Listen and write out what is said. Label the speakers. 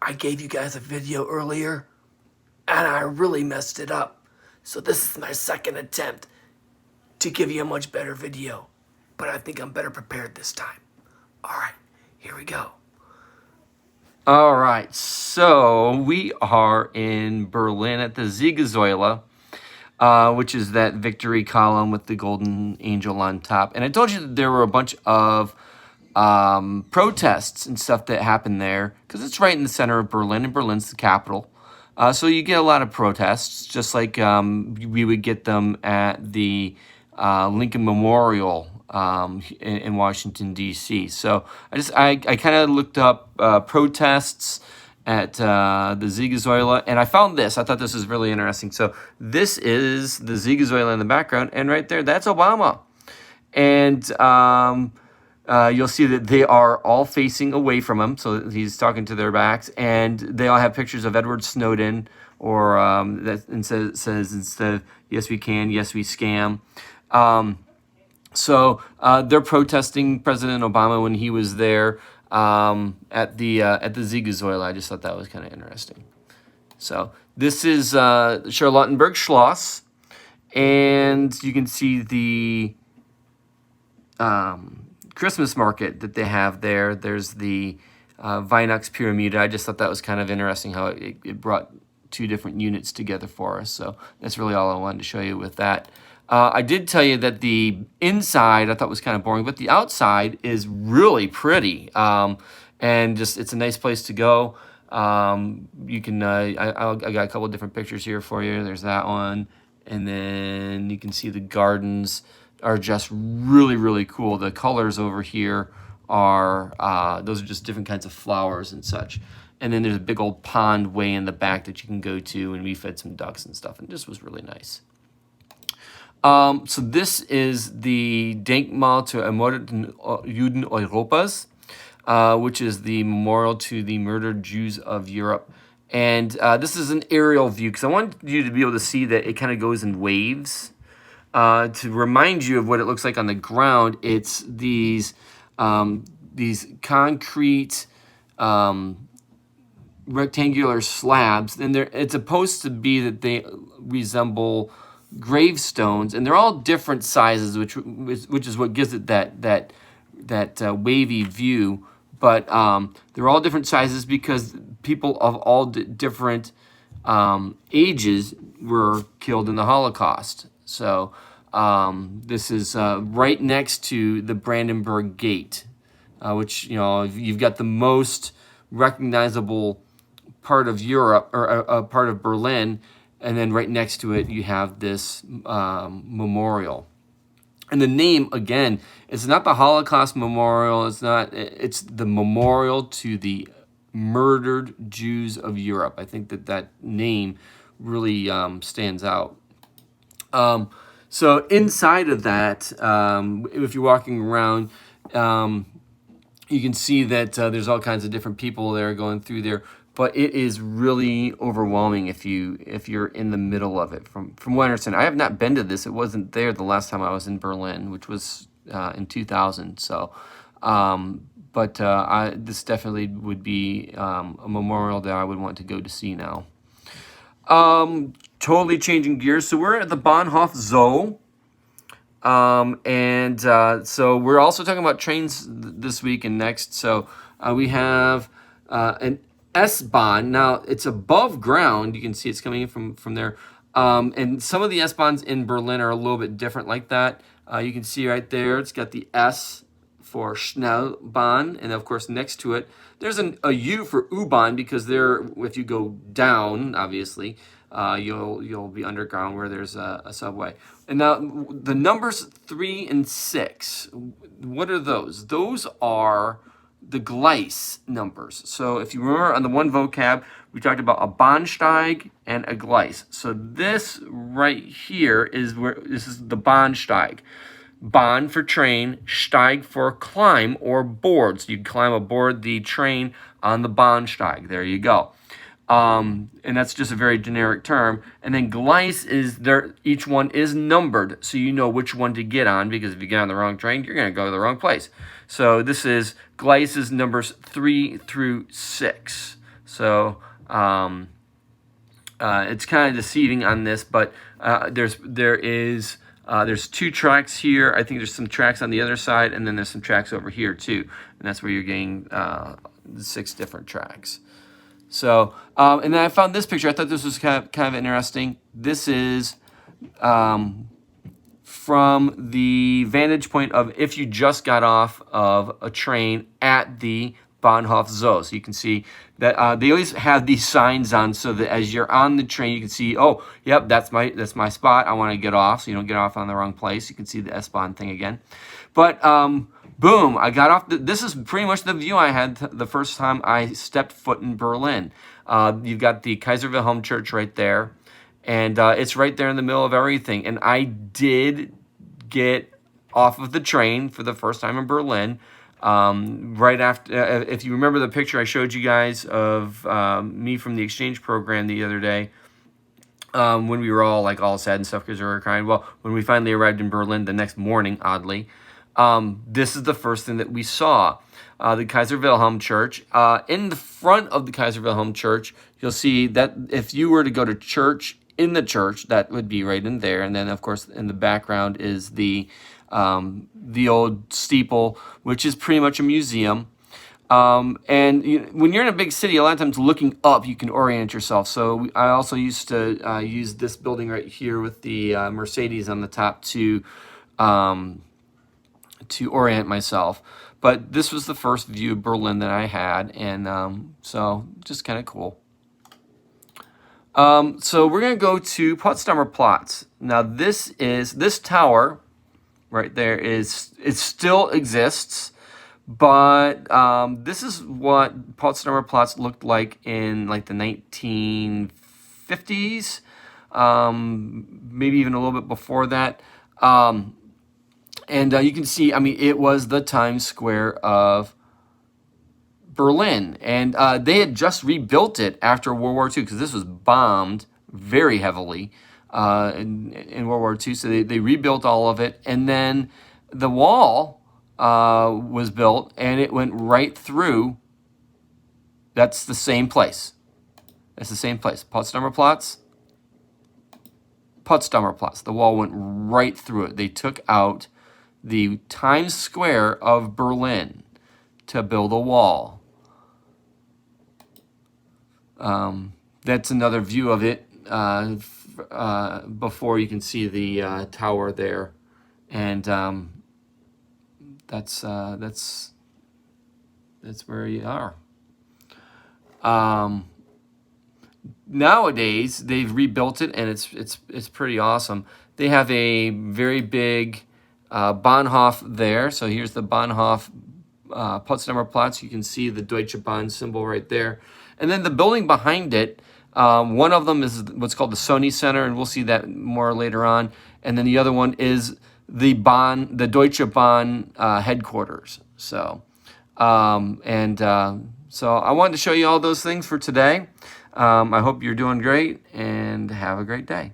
Speaker 1: I gave you guys a video earlier, and I really messed it up. So this is my second attempt to give you a much better video. But I think I'm better prepared this time. All right, here we go.
Speaker 2: All right, so we are in Berlin at the Siegessäule, which is that victory column with the golden angel on top. And I told you that there were a bunch of protests and stuff that happened there because it's right in the center of Berlin, and Berlin's the capital. So you get a lot of protests, just like we would get them at the Lincoln Memorial in Washington, D.C. So I kind of looked up protests at the Siegessäule, and I found this. I thought this was really interesting. So this is the Siegessäule in the background, and right there, that's Obama. And you'll see that they are all facing away from him, so he's talking to their backs, and they all have pictures of Edward Snowden, or that says instead of "Yes we can, yes we scam." So they're protesting President Obama when he was there at the Siegessäule. I just thought that was kind of interesting. So this is Charlottenburg Schloss, and you can see the Christmas market that they have there. There's the Weihnachts Pyramide. I just thought that was kind of interesting how it brought two different units together for us. So that's really all I wanted to show you with that. I did tell you that the inside I thought was kind of boring, but the outside is really pretty. And just it's a nice place to go. You can I got a couple of different pictures here for you. There's that one, and then you can see the gardens are just really, really cool. The colors over here are, those are just different kinds of flowers and such. And then there's a big old pond way in the back that you can go to, and we fed some ducks and stuff, and this was really nice. So this is the Denkmal zur ermordeten Juden Europas, which is the memorial to the murdered Jews of Europe. And this is an aerial view, because I want you to be able to see that it kind of goes in waves. To remind you of what it looks like on the ground, it's these concrete rectangular slabs, and it's supposed to be that they resemble gravestones, and they're all different sizes, which is what gives it that wavy view. But they're all different sizes because people of all different ages were killed in the Holocaust. So this is right next to the Brandenburg Gate, which, you know, you've got the most recognizable part of Europe, or a part of Berlin, and then right next to it you have this memorial. And the name, again, it's not the Holocaust Memorial. It's the memorial to the murdered Jews of Europe. I think that name really stands out. So inside of that, if you're walking around, you can see that there's all kinds of different people there going through there. But it is really overwhelming if you're in the middle of it. From what I understand, I have not been to this. It wasn't there the last time I was in Berlin, which was in 2000. So, this definitely would be a memorial that I would want to go to see now. Totally changing gears. So we're at the Bahnhof Zoo. So we're also talking about trains this week and next. So we have an S-Bahn. Now, it's above ground. You can see it's coming in from there. And some of the S-Bahns in Berlin are a little bit different like that. You can see right there, it's got the S for Schnellbahn. And, of course, next to it, there's a U for U-Bahn, because there, if you go down, obviously, you'll be underground where there's a subway. And now, the numbers 3 and 6, what are those? Those are the Gleis numbers. So if you remember on the one vocab, we talked about a Bahnsteig and a Gleis. So this right here is this is the Bahnsteig. Bahn for train, Steig for climb or board. So you climb aboard the train on the Bahnsteig. There you go. And that's just a very generic term. And then Gleis is there. Each one is numbered, so you know which one to get on, because if you get on the wrong train, you're going to go to the wrong place. So this is Gleis is numbers 3 through 6. So it's kind of deceiving on this, but there's 2 tracks here. I think there's some tracks on the other side, and then there's some tracks over here too, and that's where you're getting 6 different tracks. So, and then I found this picture. I thought this was kind of interesting. This is from the vantage point of if you just got off of a train at the Bahnhof Zoo. So you can see that they always have these signs on so that as you're on the train, you can see, oh, yep, that's my spot. I want to get off, so you don't get off on the wrong place. You can see the S-Bahn thing again. But boom, I got off. This is pretty much the view I had the first time I stepped foot in Berlin. You've got the Kaiser Wilhelm Church right there. And it's right there in the middle of everything. And I did get off of the train for the first time in Berlin. Right after, if you remember the picture I showed you guys of me from the exchange program the other day, when we were all sad and stuff because we were crying. Well, when we finally arrived in Berlin the next morning, oddly, this is the first thing that we saw. The Kaiser Wilhelm Church. In the front of the Kaiser Wilhelm Church, you'll see that if you were to go to church in the church, that would be right in there. And then, of course, in the background is the old steeple, which is pretty much a museum. And when you're in a big city, a lot of times looking up, you can orient yourself. So I also used to use this building right here with the Mercedes on the top to orient myself. But this was the first view of Berlin that I had, and so just kind of cool. So we're going to go to Potsdamer Platz. Now this tower right there it still exists, but this is what Potsdamer Platz looked like in like the 1950s, maybe even a little bit before that. And you can see, I mean, it was the Times Square of Berlin. And they had just rebuilt it after World War II because this was bombed very heavily in World War II. So they rebuilt all of it. And then the wall was built and it went right through. That's the same place. That's the same place. Potsdamer Platz. Potsdamer Platz. The wall went right through it. They took out the Times Square of Berlin to build a wall. That's another view of it before you can see the tower there, and that's where you are. Nowadays they've rebuilt it and it's pretty awesome. They have a very big Bahnhof there. So here's the Bahnhof Potsdamer Platz. You can see the Deutsche Bahn symbol right there. And then the building behind it, one of them is what's called the Sony Center, and we'll see that more later on. And then the other one is the Deutsche Bahn headquarters. So, so I wanted to show you all those things for today. I hope you're doing great and have a great day.